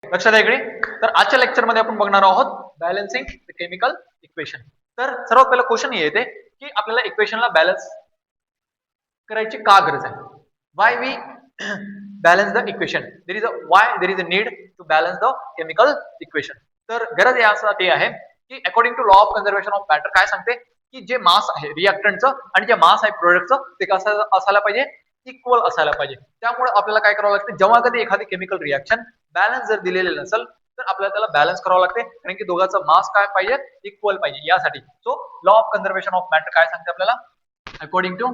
लक्षात आहे इकडे. तर आजच्या लेक्चरमध्ये आपण बघणार आहोत बॅलन्सिंग द केमिकल इक्वेशन. तर सर्वात पहिला क्वेश्चन येते की आपल्याला इक्वेशनला बॅलन्स करायची का गरज आहे. Why we balance the equation. There is a need to balance the chemical equation. तर गरज यासाठी आहे की according to law of conservation of matter काय सांगते की जे मास आहे रिएक्टंटचं आणि जे मास आहे प्रोडक्टचं ते कसं असायला पाहिजे, इक्वल असायला पाहिजे. त्यामुळे आपल्याला काय करावं लागतं, जेव्हा कधी एखादी केमिकल रिएक्शन बॅलन्स जर दिलेले नसेल तर आपल्याला त्याला बॅलन्स करावं लागते, कारण की दोघांचा मास काय पाहिजे, इक्वल पाहिजे यासाठी. So law of conservation of matter काय सांगते आपल्याला, according to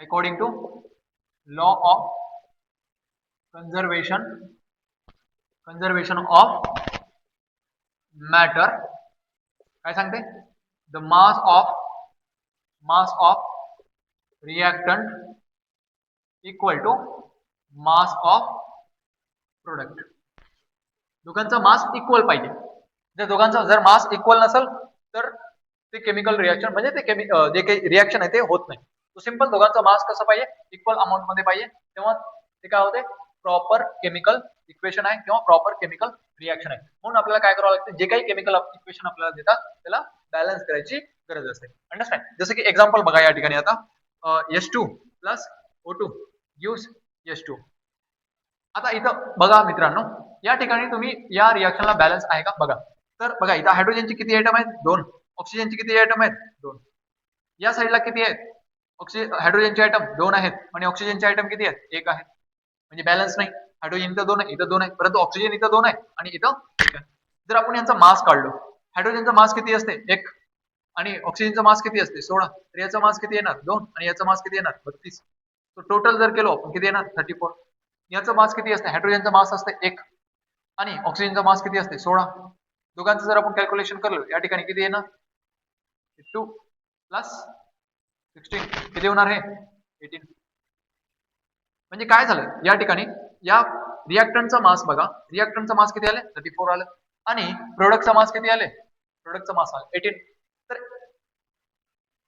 according to law of conservation of matter काय सांगते, the mass of reactant equal to mass of product. दोघांचा मास इक्वल पाहिजे. जर दोघांचा जर मास इक्वल नसेल तर ते केमिकल रिएक्शन म्हणजे ते जे काही रिएक्शन आहे ते होत नाही. तो सिंपल दोघांचा मास कसं पाहिजे, इक्वल अमाऊंट मध्ये पाहिजे, तेव्हा ते काय होते, प्रॉपर केमिकल इक्वेशन आहे किंवा प्रॉपर केमिकल रिएक्शन आहे. म्हणून आपल्याला काय करावं लागतं, जे काही केमिकल इक्वेशन आपल्याला देतात त्याला बॅलन्स करायची गरज असते. अंडरस्टँड. जसं की एक्झाम्पल बघा या ठिकाणी आता H2 plus O2 gives H2. आता इथं बघा मित्रांनो, या ठिकाणी तुम्ही या रिएक्शनला बॅलन्स आहे का बघा. तर बघा इथं हायड्रोजनचे किती आयटम आहेत, 2. ऑक्सिजनचे किती आयटम आहेत, 2. या साईडला किती आहेत, हायड्रोजनचे आयटम 2 आहेत आणि ऑक्सिजनचे आयटम किती आहेत, 1 आहे. म्हणजे बॅलन्स नाही. हायड्रोजन इथं 2 आहे, इथं 2 आहे, परंतु ऑक्सिजन इथं 2 आहे आणि इथं 1 आहे. जर आपण यांचा मास काढलो, हायड्रोजनचा मास किती असते, 1, आणि ऑक्सिजनचा मास किती असते, 16. तर याचा मास किती येणार, 2, आणि याचा मास किती येणार, 32. तो टोटल जर केलो आपण किती येणार, 34. याचा मास किती असते, हायड्रोजनचा मास असते 1 आणि ऑक्सिजनचा मास किती असते, 16. दोघांचं जर आपण कॅल्क्युलेशन करलो या ठिकाणी किती येणार, 2 प्लस 16 किती होणार हे, 18. म्हणजे काय झालं या ठिकाणी, या रिएक्टंटचा मास बघा, रिएक्टंटचा मास किती आले, 34 आले आणि प्रोडक्टचा मास किती आले, प्रोडक्टचा मास आले 18. तर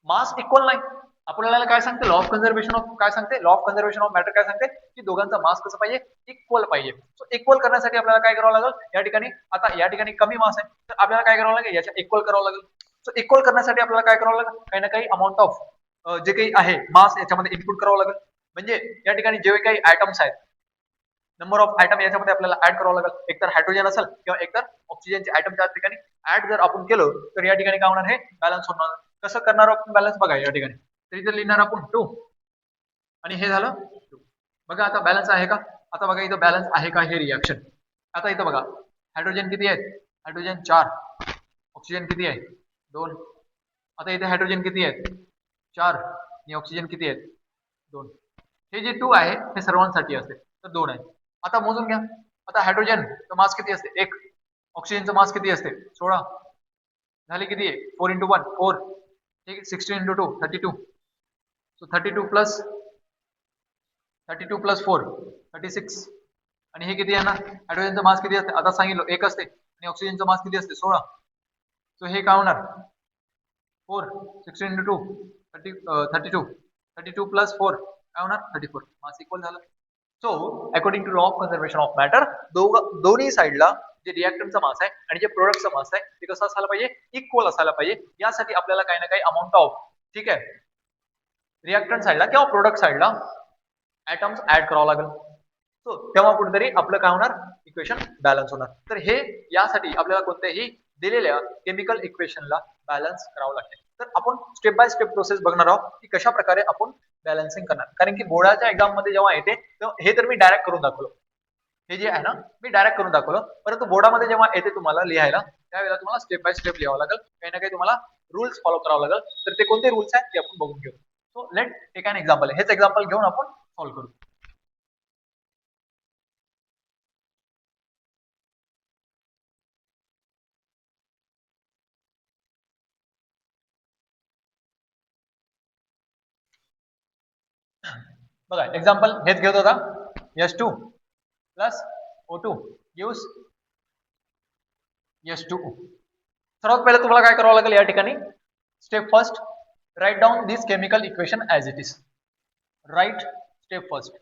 मास इक्वल नाही. आपल्याला काय सांगते, लॉ ऑफ कन्झर्वेशन ऑफ काय सांगते, law of conservation of matter काय सांगते की दोघांचा मास कसं पाहिजे, इक्वल पाहिजे. सो इक्वल करण्यासाठी आपल्याला काय करावं लागेल, या ठिकाणी आता या ठिकाणी कमी मास आहे तर आपल्याला काय करावं लागेल, याच्या इक्वल करावं लागेल. सो इक्वल करण्यासाठी आपल्याला काय करावं लागेल, काही ना काही अमाऊंट ऑफ जे काही आहे मास याच्यामध्ये इनपुट करावं लागेल. म्हणजे या ठिकाणी जे काही आयटम्स आहेत, नंबर ऑफ आयटम याच्यामध्ये आपल्याला ऍड करावं लागेल. एकतर हायड्रोजन असेल किंवा एकतर ऑक्सिजनचे आयटम त्या ठिकाणी ऍड जर आपण केलं तर या ठिकाणी काय होणार, हे बॅलन्स होणार. कसं करणार आपण बॅलन्स बघा या ठिकाणी. तर इथे लिहिणार आपण 2 आणि हे झालं 2. बघा आता बॅलन्स आहे का, आता बघा इथं बॅलन्स आहे का हे रिएक्शन. आता इथं बघा हायड्रोजन किती आहेत, हायड्रोजन 4, ऑक्सिजन किती आहे 2. आता इथे हायड्रोजन किती आहेत 4 आणि ऑक्सिजन किती आहेत 2. हे जे 2 आहे हे सर्वांसाठी असते तर 2 आहे. आता मोजून घ्या. आता हायड्रोजन मास किती असते 1, ऑक्सिजनचं मास किती असते 16. झाले किती आहे, 4 into 1 4, ठीक आहे, 16 into 2 32. So 32 plus 4 36. आणि हे किती येणार, हायड्रोजनचं मास किती असते आता सांगितलं 1 असते आणि ऑक्सिजनचं मास किती असते 16. सो हे काय होणार 4 16 into 2 32 प्लस 4 काय होणार 34. मास इक्वल झालं. So according to law of conservation of matter दोन्ही साईडला जे रिएक्टंटचा मास आहे आणि जे प्रोडक्टचा मास आहे ते कसं असायला पाहिजे, इक्वल असायला पाहिजे. यासाठी आपल्याला काही ना काही अमाऊंट ऑफ, ठीक आहे, रिएक्टंट साईडला किंवा प्रोडक्ट साईडला ऍटम्स ऍड करावं लागेल. सो तेव्हा कुठेतरी आपलं काय होणार, इक्वेशन बॅलन्स होणार. तर हे यासाठी आपल्याला कोणत्याही दिलेल्या केमिकल इक्वेशनला बॅलन्स करावं लागते. तर आपण स्टेप बाय स्टेप प्रोसेस बघणार आहोत की कशा प्रकारे आपण बॅलन्सिंग करणार. कारण की बोर्डाच्या एक्झाम मध्ये जेव्हा येते तेव्हा हे तर मी डायरेक्ट करून दाखवलं, हे जे आहे ना मी डायरेक्ट करून दाखवलं, परंतु बोर्डामध्ये जेव्हा येते तुम्हाला लिहायला त्यावेळेला तुम्हाला स्टेप बाय स्टेप लिहावं लागेल. काही ना काही तुम्हाला रूल्स फॉलो करावं लागेल. तर ते कोणते रूल्स आहेत ते आपण बघून घेऊ. So let take an example. हेच एक्झाम्पल घेऊन आपण सॉल्व्ह करू. बघा एक्झाम्पल हेच घेत होता, H2 plus O2 gives H2O. सर्वात पहिले तुम्हाला काय करावं लागेल या ठिकाणी, step first write down this chemical equation as it is. Right step first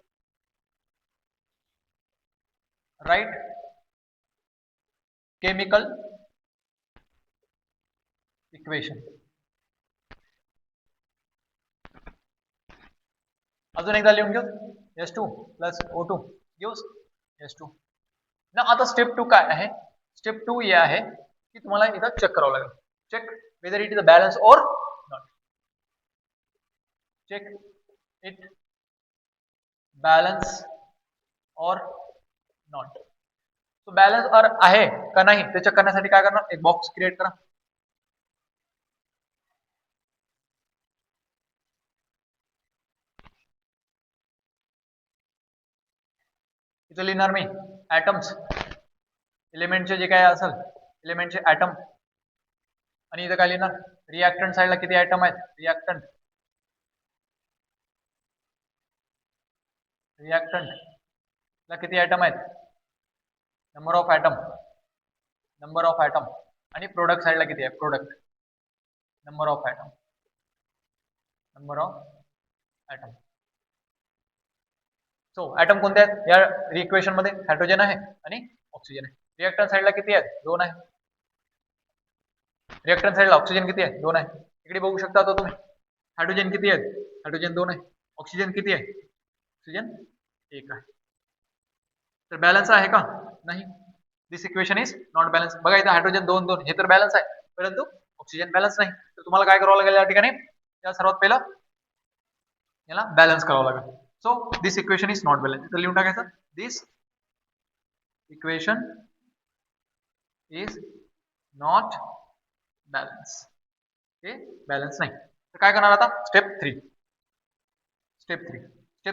write chemical equation. अजून एकदा लिहून घेऊ. S2 plus O2 gives S2. ना आता स्टेप 2 काय आहे? स्टेप 2 हे आहे की तुम्हाला इथं चेक करावं लागेल. Check whether it is a balance or not. Check it balance or not. तो बॅलन्स और आहे का नाही ते चेक करण्यासाठी काय करणार? एक बॉक्स क्रिएट करा. इथं लिहिणार मी ऍटम्स, एलिमेंटचे जे काय असेल एलिमेंटचे ऍटम, आणि इथं काय लिहिणार? रिएक्टंट साइडला किती ऍटम आहेत? रिएक्टंट ला किती ऍटम आहेत? Number of atom. आणि प्रोडक्ट साइडला किती आहे? Product number of atom. So atom कोणते आहेत या इक्वेशन मध्ये? हायड्रोजन आहे आणि ऑक्सिजन आहे. रिएक्टंट साइडला किती आहेत? 2 आहे. रिएक्टंट साइडला ऑक्सिजन किती आहे? 2 आहे. इकडे बघू शकता आता तुम्ही हायड्रोजन किती आहेत? हायड्रोजन 2 आहे. ऑक्सिजन किती आहे? ऑक्सिजन 1 आहे. तर बॅलन्स आहे का? नाही. दिस इक्वेशन इज नॉट बॅलन्स. बघा इथं हायड्रोजन 2 2 हे तर बॅलन्स आहे, परंतु ऑक्सिजन बॅलन्स नाही. तर तुम्हाला काय करावं लागेल या ठिकाणी? या सर्वात पहिलं याला बॅलन्स करावं लागेल. So this equation is not balance. तर लिहून टाकायचं दिस इक्वेशन इज नॉट बॅलन्स. हे बॅलन्स नाही. तर काय करणार आता? स्टेप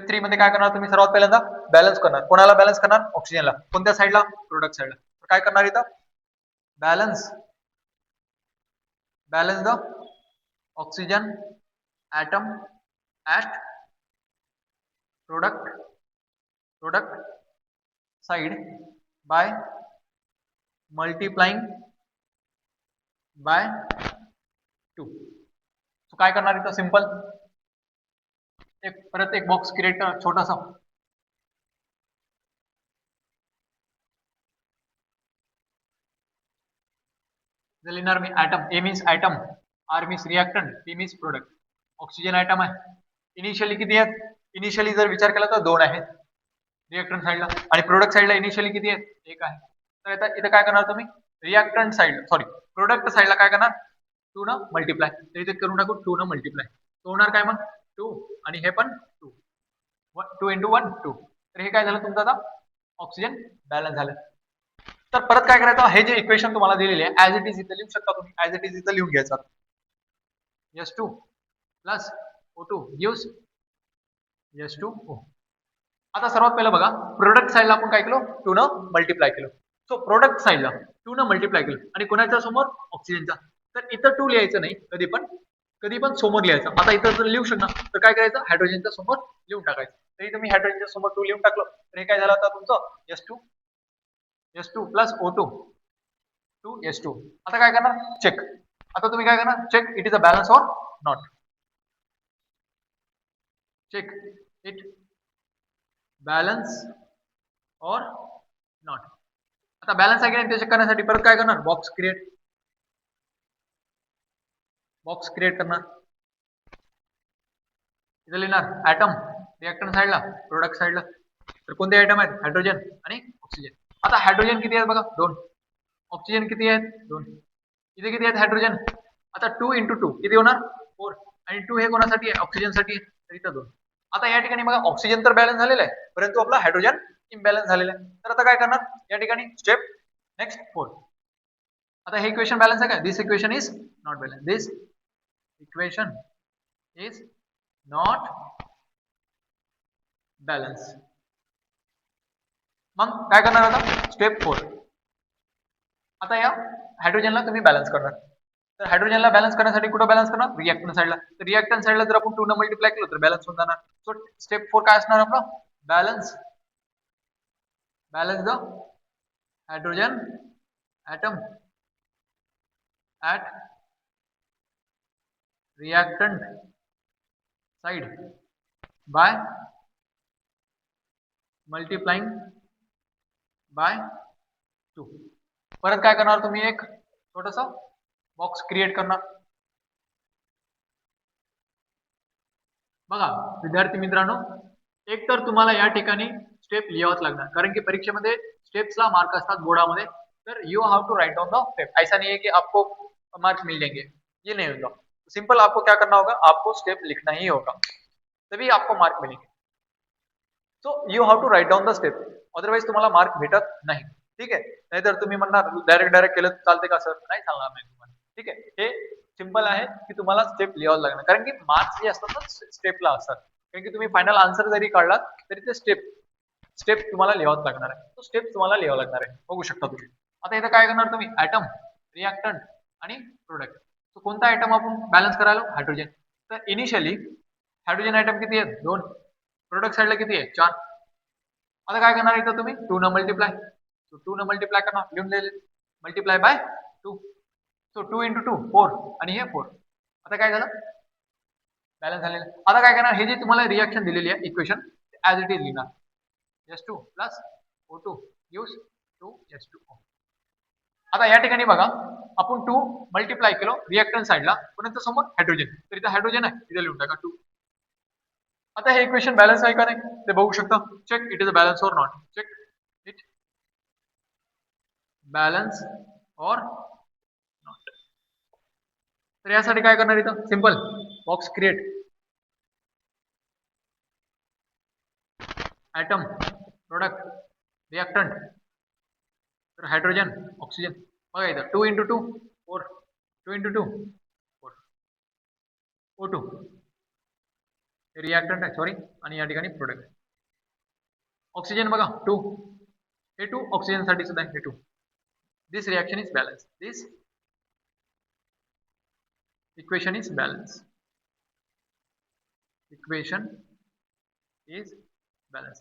3 मध्ये काय करणार तुम्ही? सर्वात पहिल्यांदा बॅलन्स करणार. कोणाला बॅलन्स करणार? ऑक्सिजनला. कोणत्या साईडला? प्रोडक्ट साईडला. तर काय करणार इथं? Balance the oxygen atom at product side by multiplying by 2. तो काय करणार इथं? सिंपल परत एक बॉक्स क्रिएट करा छोटासा. लिहिणार मी atom. A means atom, R means reactant, P means product. Oxygen atom आहे. इनिशियली किती आहेत? इनिशियली जर विचार केला तर 2 आहेत रिएक्टंट साइडला, आणि प्रोडक्ट साइडला इनिशियली किती आहेत? 1 आहे. तर इथं काय करणार तुम्ही? रिएक्टंट साइड सॉरी प्रोडक्ट साइडला काय करणार? 2 न मल्टिप्लाय. तर इथे करून टाकू 2 न मल्टिप्लाय. तो होणार काय मग? 2 आणि हे पण 2. 2 into 1 2. तर हे काय झालं तुमचं? आता ऑक्सिजन बॅलन्स झालं. तर परत काय करायचं? हे जे इक्वेशन तुम्हाला दिलेले आहे ऍज इट इज इथं लिहू शकता तुम्ही. ऍज इट इज इथं लिहून घ्यायचं. S2 plus O2 gives S2O. आता सर्वात पहिलं बघा, प्रोडक्ट साइडला आपण काय केलं? 2 न मल्टिप्लाय केलं. सो प्रोडक्ट साइडला 2 न मल्टिप्लाय केलं आणि कोणाच्या समोर? ऑक्सिजनचा. तर इथं 2 लिहायचं नाही, कधी पण समोर लिहायचं. आता इथं जर लिहू शकणार तर काय करायचं? हायड्रोजनच्या समोर लिहून टाकायचं. तर इथं मी हायड्रोजनच्या समोर 2 लिहून टाकलं. तर हे काय झालं आता तुमचं? S2 plus O2 2 S2. आता काय करणार? चेक. आता तुम्ही काय करणार? Check it is a balance or not. Check it balance or not. आता बॅलन्स आहे की नाही ते चेक करण्यासाठी परत काय करणार? बॉक्स क्रिएट करणार. इथं लिहिणार ऍटम, रिएक्टंट साइडला, प्रोडक्ट साइडला. तर कोणते आयटम आहेत? हायड्रोजन आणि ऑक्सिजन. आता हायड्रोजन किती आहेत बघा? 2. ऑक्सिजन किती आहेत? 2. इथे किती आहेत हायड्रोजन? आता 2 into 2 किती होणार? 4. आणि 2 हे कोणासाठी आहे? ऑक्सिजनसाठी आहे. तर इथं 2. आता या ठिकाणी बघा ऑक्सिजन तर बॅलन्स झालेलं आहे, परंतु आपला हायड्रोजन इम्बॅलन्स झालेला आहे. तर आता काय करणार या ठिकाणी? Step next 4. आता हे इक्वेशन बॅलन्स आहे का? This equation is not balance. This equation is not balance. मग काय करणार आता? स्टेप 4. आता या हायड्रोजनला तुम्ही बॅलन्स करणार. तर हायड्रोजनला बॅलन्स करण्यासाठी कुठं बॅलन्स करणार? रिएक्टंट साइडला. तर रिएक्टंट साइडला जर आपण 2 न मल्टिप्लाय केलं तर बॅलन्स होऊन जाणार. सो स्टेप 4 काय असणार आपलं? Balance the hydrogen atom at reactant side by multiplying by 2. परत काय करणार तुम्ही, एक छोटस बॉक्स क्रिएट करणार. बघा विद्यार्थी मित्रांनो, एक तर तुम्हाला या ठिकाणी स्टेप लिहावंच लागणार, कारण की परीक्षेमध्ये स्टेप्सला मार्क असतात बोर्डामध्ये. तर you have to write down the step. ऐसा नहीं है कि आपको मार्क्स मिल जाएंगे, ये नहीं होगा. सिंपल आपको क्या करना होगा, आपको स्टेप लिखना ही होगा, तभी आपको मार्क मिलेंगे. So you have to write down the step, otherwise तुम्हाला मार्क भेटत नाही. ठीक आहे. नाहीतर तुम्ही म्हणणार डायरेक्ट केलं चालते का सर, नाही चालणार नाही तुम्हाला. ठीक आहे. हे सिंपल आहे की तुम्हाला स्टेप लिहावं लागणार, कारण की मार्क्स जे असतात ना स्टेपला असतात. कारण की तुम्ही फायनल आन्सर जरी काढलात तरी ते स्टेप स्टेप तुम्हाला लिहावंच लागणार आहे. तो स्टेप तुम्हाला लिहावं लागणार आहे. बघू शकता तुम्ही. आता इथं काय करणार तुम्ही, ऍटम, रिएक्टंट आणि प्रोडक्ट. तो कोणता ऍटम आपण बॅलन्स करायला, हायड्रोजन. तर इनिशियली हायड्रोजन ऍटम किती आहेत, 2. प्रोडक्ट साईडला किती आहे, 4. आता काय करणार इथं तुम्ही, 2 न मल्टिप्लाय. सो 2 न मल्टिप्लाय करणार, लिहून दिले, मल्टिप्लाय बाय 2. सो 2 इंटू 2 4 आणि हे 4. आता काय झालं, बॅलन्स झालेलं. आता काय करणार, हे जे तुम्हाला रिएक्शन दिलेली आहे इक्वेशन, ऍज इट इज लिहिणार. S2 plus O2 gives 2H2O. आता या ठिकाणी बघा, आपण 2 मल्टिप्लाय केलो रिएक्टंट साईडला, पण समोर हायड्रोजन, तर इथं हायड्रोजन आहे, इथे लिहून टाका 2. आता हे इक्वेशन बॅलन्स आहे का नाही ते बघू शकता. Check it is a balance or not. Check it balance or not. तर यासाठी काय करणार, इथं simple box create, atom, product, reactant, तर हायड्रोजन, ऑक्सिजन. बघा इथं 2 इंटू 2 4, 2 इंटू 2 4, O2 रिएक्टंट आहे, सॉरी, आणि या ठिकाणी प्रोडक्ट. ऑक्सिजन बघा 2, हे 2 ऑक्सिजन साठी सुद्धा हे 2. This reaction is balance, this equation is balance, equation is balance.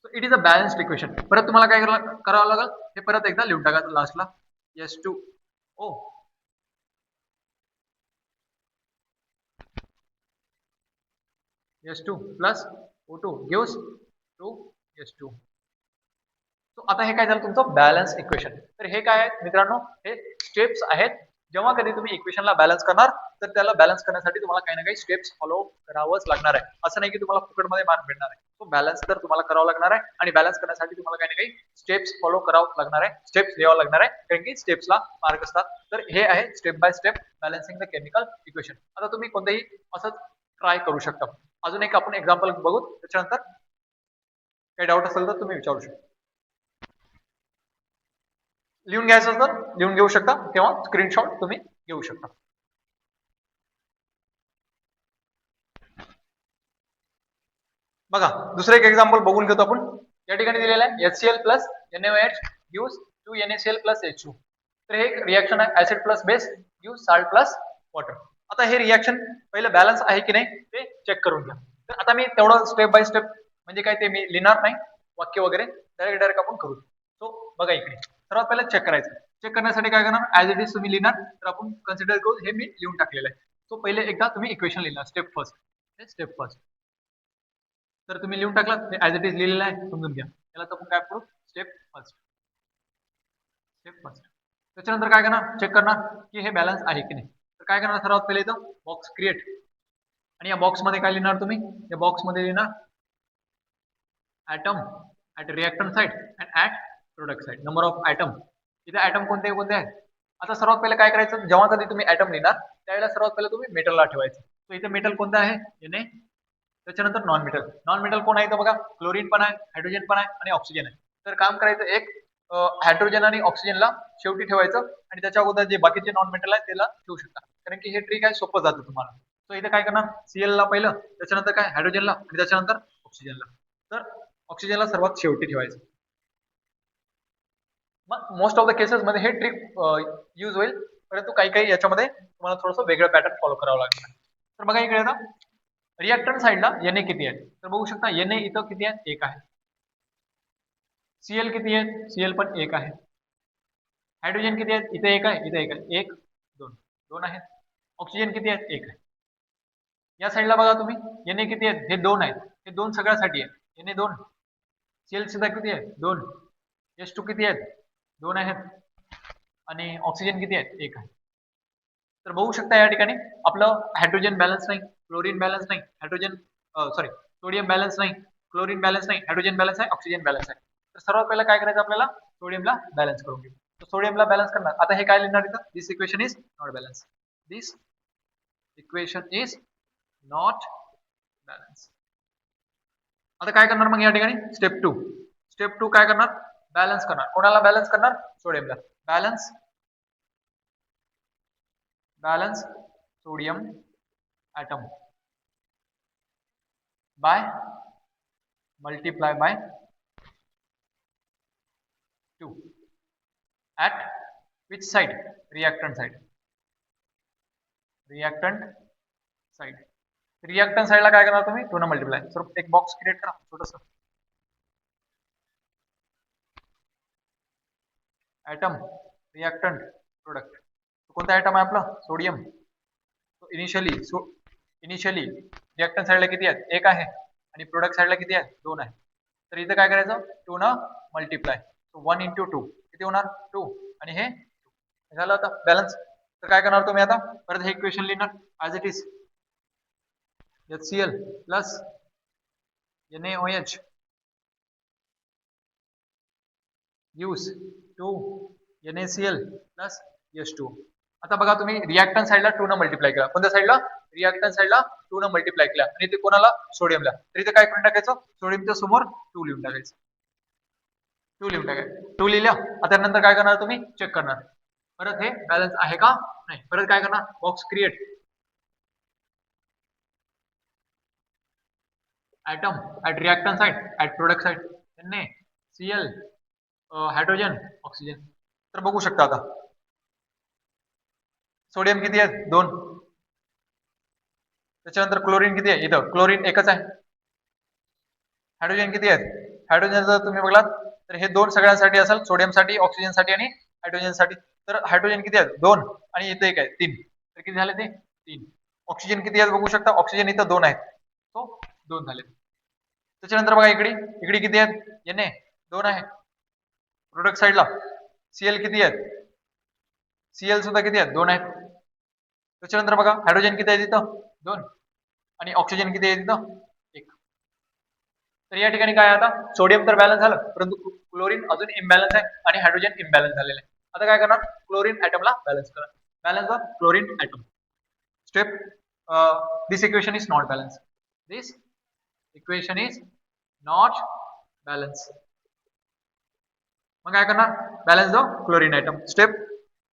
So it is a balanced equation. परत तुम्हाला काय करावं लागेल, हे परत एकदा लिहून टाका लास्टला, S2O S2 plus O2 gives 2S2. So आता हे काय झालं तुमचं बॅलन्स इक्वेशन. तर हे काय आहे मित्रांनो, हे स्टेप्स आहेत. जेव्हा कधी तुम्ही इक्वेशनला बॅलन्स करणार, तर त्याला बॅलन्स करण्यासाठी तुम्हाला काही ना काही स्टेप्स फॉलो करावंच लागणार आहे. असं नाही की तुम्हाला फुकटमध्ये मार्क भेटणार आहे. तो बॅलन्स तर तुम्हाला करावं लागणार आहे, आणि बॅलन्स करण्यासाठी तुम्हाला काही ना काही स्टेप्स फॉलो करावं लागणार आहे, स्टेप्स लिहावं लागणार आहे, कारण की स्टेप्सला मार्क असतात. तर हे आहे step by step balancing the chemical equation. आता तुम्ही कोणतेही असंच ट्राय करू शकता. अजून एक आपण एक्झाम्पल बघू, त्याच्यानंतर काही डाऊट असेल तर तुम्ही विचारू शकता. लिहून घ्यायचं तर लिहून घेऊ शकता, किंवा स्क्रीनशॉट तुम्ही घेऊ शकता. बघा दुसरं एक एक्झाम्पल बघून घेतो आपण. या ठिकाणी दिलेलं आहे HCl plus NaOH gives 2NaCl plus H2. तर हे एक रिएक्शन आहे, acid plus base gives salt plus water. आता हे रिएक्शन पहिलं बॅलन्स आहे की नाही ते चेक करून घ्या. तर आता मी तेवढं स्टेप बाय स्टेप म्हणजे काय ते मी लिहिणार नाही, वाक्य वगैरे डायरेक्ट आपण करू. सो बघा इकडे सर्वात पहिलं चेक करायचं. चेक करण्यासाठी काय करणार, ऍज इट इज तुम्ही लिहिणार. तर आपण कन्सिडर करू हे मी लिहून टाकलेलं आहे. सो पहिले एकदा तुम्ही इक्वेशन लिहिणार, स्टेप फर्स्ट, स्टेप फर्स्ट. तर तुम्ही लिहून टाकलात, ऍज इट इज लिहिलेलं आहे, समजून घ्या. त्याला आपण काय करू, स्टेप फर्स्ट, स्टेप फर्स्ट. त्याच्यानंतर काय करणार, चेक करणार की हे बॅलन्स आहे की नाही. तर काय करणार, सर्वात पहिले इथं बॉक्स क्रिएट, आणि या बॉक्स मध्ये काय लिहिणार तुम्ही, या बॉक्स मध्ये लिहिणार atom at reactant side and at product side, number of atom. इथे ऍटम कोणते कोणते आहेत. आता सर्वात पहिले काय करायचं, जेव्हा कधी तुम्ही ऍटम लिहिणार त्यावेळेला सर्वात पहिले तुम्ही मेटलला ठेवायचं. तर इथे मेटल कोणतं आहे, Na. त्याच्यानंतर नॉन मेटल. नॉन मेटल कोण आहे, तर बघा क्लोरीन पण आहे, हायड्रोजन पण आहे, आणि ऑक्सिजन आहे. तर काम करायचं, एक हायड्रोजन आणि ऑक्सिजनला शेवटी ठेवायचं, आणि त्याच्या अगोदर जे बाकीचे नॉन मेटल आहे त्याला ठेवू शकता, कारण की हे ट्रिक आहे, सोपं जातं तुम्हाला. तर इथे काय करणार, Cl ला पहिलं, त्याच्यानंतर काय हायड्रोजनला, आणि त्याच्यानंतर ऑक्सिजनला. तर ऑक्सिजनला सर्वात शेवटी ठेवायचं. मग मोस्ट ऑफ द केसेस मध्ये हे ट्रिक यूज होईल, परंतु काही काही याच्यामध्ये तुम्हाला थोडंसं वेगळं पॅटर्न फॉलो करावं लागणार. तर बघा इकडे आता रिएक्टंट साईडला Na किती आहे, तर बघू शकता Na इथं किती आहे, 1 आहे. Cl किती आहे, Cl पण 1 आहे. हायड्रोजन किती आहेत, इथे 1 आहे, इथे 1 आहे, 1 2 2 आहेत. ऑक्सिजन किती आहेत, 1 आहे. या साईडला बघा तुम्ही Na किती आहेत, हे 2 आहेत, हे 2 सगळ्यासाठी आहे, Na 2. Cl सुद्धा किती आहे 2, H2 किती आहेत 2 आहेत आणि ऑक्सिजन किती आहेत 1 आहे. तर बघू शकता या ठिकाणी आपलं हायड्रोजन बॅलन्स नाही, क्लोरीन बॅलन्स नाही, हायड्रोजन सॉरी सोडियम बॅलन्स नाही, क्लोरीन बॅलन्स नाही, हायड्रोजन बॅलन्स आहे, ऑक्सिजन बॅलन्स आहे. तर सर्वात पहिला काय करायचं आपल्याला सोडियमला बॅलन्स करून घेऊ. तर सोडियमला बॅलन्स करणार. आता हे काय लिहिणार इथं this equation is not balance. This equation is not balance. आता काय करणार मग या ठिकाणी स्टेप 2. स्टेप 2 काय करणार बॅलन्स करणार. कोणाला बॅलन्स करणार सोडियमला. Balance sodium atom by multiply by 2 at which side reactant side. Reactant साइडला काय करणार तुम्ही 2 ने मल्टिप्लाय. सर एक बॉक्स क्रिएट करा छोटंसं. Atom reactant product. कोणता ॲटम आहे आपला सोडियम. इनिशियली रिएक्टंट साइडला किती आहेत 1 आहे आणि प्रोडक्ट साइडला किती आहे 2 आहे. तर इथे काय करायचं 2 न मल्टिप्लाय. सो 1 into 2 किती होणार 2 आणि हे झालं आता बॅलन्स. तर काय करणार तुम्ही आता परत हे इक्वेशन लिहिणार as it is. HCl plus NaOH use 2 NaCl plus H2. आता बघा तुम्ही रिएक्टंट साइडला 2 न मल्टिप्लाय केला. कोणत्या साइडला रिएक्टंट साइडला 2 न मल्टिप्लाय केला आणि ते कोणाला सोडियमला. तर इथे काय करून टाकायचं सोडियमच्या समोर 2 लिहून टाकायचं. 2 लिहून टाकायचं. 2 लिहिलं. आता नंतर काय करणार तुम्ही चेक करणार परत हे बॅलन्स आहे का नाही. परत काय करणार box create. atom at reactant side at product side NaCl hydrogen oxygen. तर बघू शकता आता सोडियम किती आहे 2. त्याच्यानंतर क्लोरीन किती आहे इथं क्लोरीन एकच आहे. हायड्रोजन किती आहेत हायड्रोजन जर तुम्ही बघलात तर हे 2 सगळ्यांसाठी असेल सोडियम साठी ऑक्सिजन साठी आणि हायड्रोजन साठी. तर हायड्रोजन किती आहेत 2 आणि इथं 1 आहे 3. तर किती झाले ते 3. ऑक्सिजन किती आहेत बघू शकता ऑक्सिजन इथं 2 आहेत. तो 2 झाले. त्याच्यानंतर बघा इकडे किती आहेत Na 2 आहे. प्रोडक्ट साइडला Cl किती आहेत Cl सुद्धा किती आहेत 2 आहेत. त्याच्यानंतर बघा हायड्रोजन किती आहे तिथं 2 आणि ऑक्सिजन किती आहे तिथं 1. तर या ठिकाणी काय आता सोडियम तर बॅलन्स झालं परंतु क्लोरीन अजून इम्बॅलन्स आहे आणि हायड्रोजन इम्बॅलन्स झालेलं आहे. आता काय करणार क्लोरीन ॲटमला बॅलन्स करा. Balance of chlorine atom. Step this equation is not balance. This equation is not balance. मग काय करणार balance the chlorine atom. Step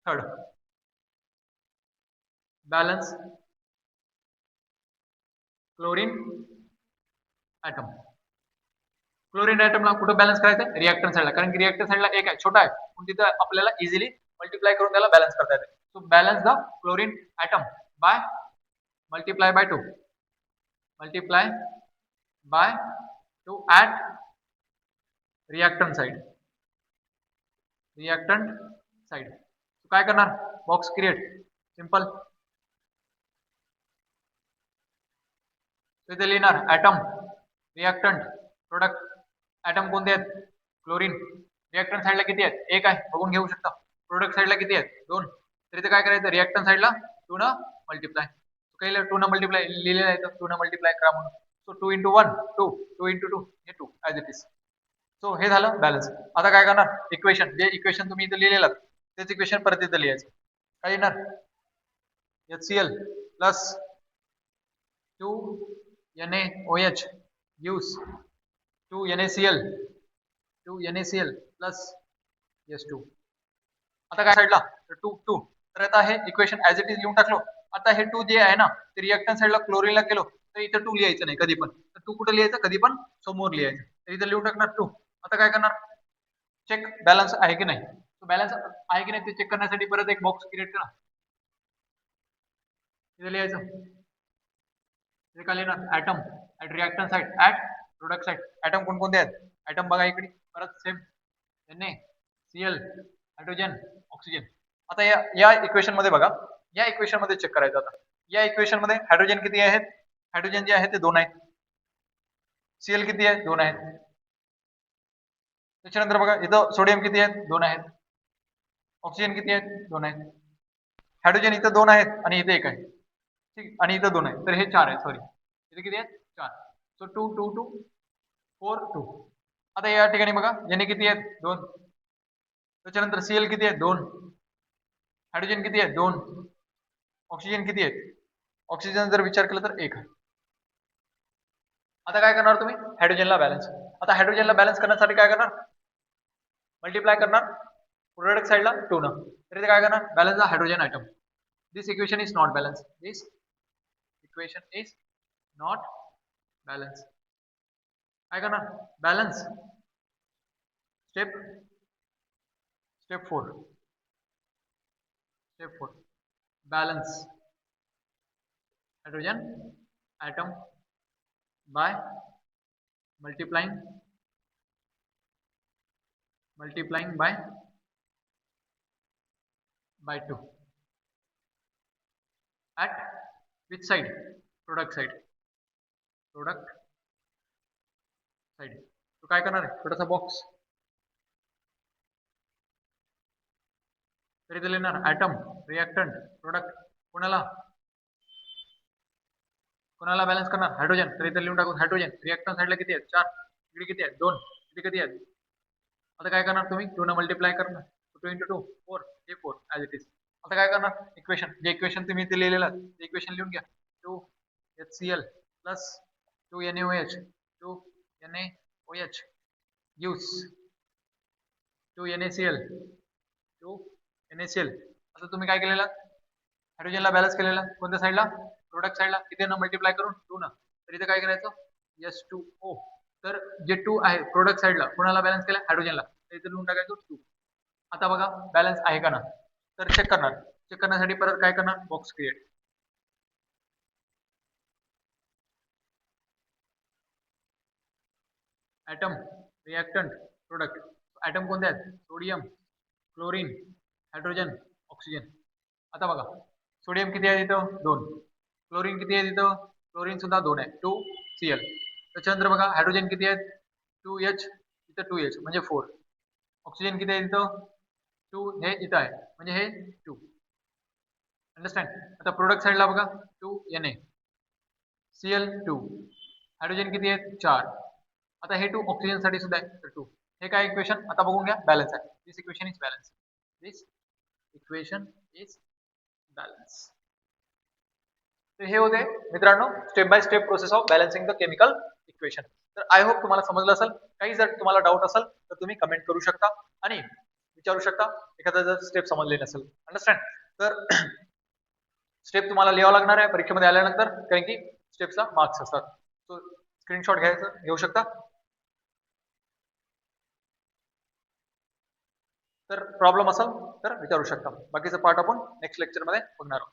3 balance chlorine atom. Chlorine ॲटमला कुठं बॅलन्स करायचं रिएक्टंट साइडला. कारण की रिएक्टंट साइडला 1 आहे छोटा आहे म्हणून तिथं आपल्याला इझिली मल्टिप्लाय करून त्याला बॅलन्स करता येते. So balance the chlorine atom by multiply by 2 at reactant side. काय करणार बॉक्स क्रिएट सिंपल. इथे लिहिणार ॲटम रिएक्टंट प्रोडक्ट. ॲटम कोणते आहेत क्लोरीन. रिएक्टंट साइडला किती आहेत 1 आहे बघून घेऊ शकता. प्रोडक्ट साइडला किती आहेत 2. तर इथे काय करायचं रिएक्टंट साइडला 2 न मल्टिप्लाय. काही 2 न मल्टिप्लाय लिहिलेलं आहे 2 न मल्टिप्लाय करा म्हणून. सो 2 into 1 2 2 into 2 हे 2 ॲज इट इज. सो हे झालं बॅलन्स. आता काय करणार इक्वेशन जे इक्वेशन तुम्ही इथे लिहिलेलं तेच इक्वेशन परत इथे लिहायचं. काय येणार HCl plus 2 NaOH use 2 NaCl plus H2. आता काय साइडला 2 2. तर आता हे इक्वेशन ॲज इट इज लिहून टाकलो. आता हे 2 जे आहे ना ते रिएक्टंट साइडला क्लोरीनला केलो तर इथं 2 लिहायचं नाही कधी पण. तर 2 कुठे लिहायचं कधी पण समोर लिहायचं. तर इथं लिहून टाकणार 2. आता काय करणार चेक बॅलन्स आहे की नाही. बॅलन्स आहे की नाही ते चेक करण्यासाठी परत एक बॉक्स क्रिएट करा. इथे लिहायचं हे काय लिहिणार atom at reactant side at product side. Atom कोणकोणते आहेत ॲटम बघा इकडे परत सेम NaCl हायड्रोजन ऑक्सिजन. आता या इक्वेशन मध्ये बघा या इक्वेशन मध्ये चेक करायचं. आता या इक्वेशन मध्ये हायड्रोजन किती आहेत हायड्रोजन जे आहे ते 2 आहेत. Cl किती आहे 2 आहेत. त्याच्यानंतर बघा इथं सोडियम किती आहेत 2 आहेत, ऑक्सिजन किती आहेत 2 आहेत, हायड्रोजन इथं 2 आहेत आणि इथे 1 आहे, ठीक, आणि इथं 2 आहेत, तर हे 4 आहेत, सॉरी इथे किती आहेत 4. सो 2 2 2 4 2. आता या ठिकाणी बघा Na किती आहेत 2, त्याच्यानंतर Cl किती आहेत 2, हायड्रोजन किती आहेत 2, ऑक्सिजन किती आहेत, ऑक्सिजन जर विचार केला तर 1 आहे. आता काय करणार तुम्ही हायड्रोजनला बॅलन्स. आता हायड्रोजनला बॅलन्स करण्यासाठी काय करणार, मल्टिप्लाय करणार प्रोडक्ट साइडला 2 न, तर इथे काय करणार balance the hydrogen item. This equation is not balance, this equation is not balance. काय करणार balance step 4, step 4 balance hydrogen atom by multiplying by 2 at which side, product side. तो काय करणार आहे छोटासा बॉक्स, तर इथे लिहिणार ॲटम, रिएक्टंट, प्रोडक्ट, कोणाला बॅलन्स करणार हायड्रोजन, तर इथे लिहून टाकू हायड्रोजन. रिएक्टंट साइडला किती आहेत 4, इकडे किती आहेत 2, इथे किती आहेत. आता काय करणार तुम्ही 2 न मल्टिप्लाय करणार, 2 into 2 4, हे 4 ॲज इट इज. आता काय करणार इक्वेशन, जे इक्वेशन तुम्ही इथे लिहिलेलं ते इक्वेशन लिहून घ्या. 2HCl plus 2NaOH 2NaOH gives 2NaCl 2NaCl. आता तुम्ही काय केलेलं हायड्रोजनला बॅलन्स केलेलं कोणत्या साईडला, प्रोडक्ट साईडला, किती न मल्टिप्लाय करून 2 न, तर इथे काय करायचं H2O. तर जे 2 आहे प्रोडक्ट साईडला कोणाला बॅलन्स केलं हायड्रोजनला, तर इथे लिहून टाकायचं 2. आता बघा बॅलन्स आहे का ना, तर चेक करण्यासाठी परत काय करणार box create. Atom, reactant, product. Atom कोणते आहेत सोडियम, क्लोरीन, हायड्रोजन, ऑक्सिजन. आता बघा सोडियम किती आहे तिथं 2, क्लोरीन किती आहे तिथं, क्लोरीन सुद्धा 2 आहे 2Cl. त्याच्यानंतर बघा हायड्रोजन किती आहेत 2H, इथं 2H म्हणजे 4. ऑक्सिजन किती आहे तिथं 2, हे इथं आहे म्हणजे हे 2. अंडरस्टँड. आता प्रोडक्ट साईडला बघा 2Na, Cl2, हायड्रोजन किती आहेत 4. आता हे 2 ऑक्सिजन साठी सुद्धा आहे तर 2. हे काय इक्वेशन आता बघून घ्या बॅलन्स आहे. This equation is balance, this equation is balance. तर हे होते मित्रांनो step by step process of balancing the chemical equation. तर आय होप तुम्हाला समजलं असेल. काही जर तुम्हाला डाऊट असेल तर तुम्ही कमेंट करू शकता आणि विचारू शकता एखादा जर स्टेप समजले नसेल. अंडरस्टँड. तर स्टेप तुम्हाला लिहावं लागणार आहे परीक्षेमध्ये आल्यानंतर, कारण की स्टेप्सला मार्क्स असतात. सो स्क्रीनशॉट घेऊ शकता. तर प्रॉब्लेम असेल तर विचारू शकता. बाकीचा पार्ट आपण नेक्स्ट लेक्चर मध्ये बघणार आहोत.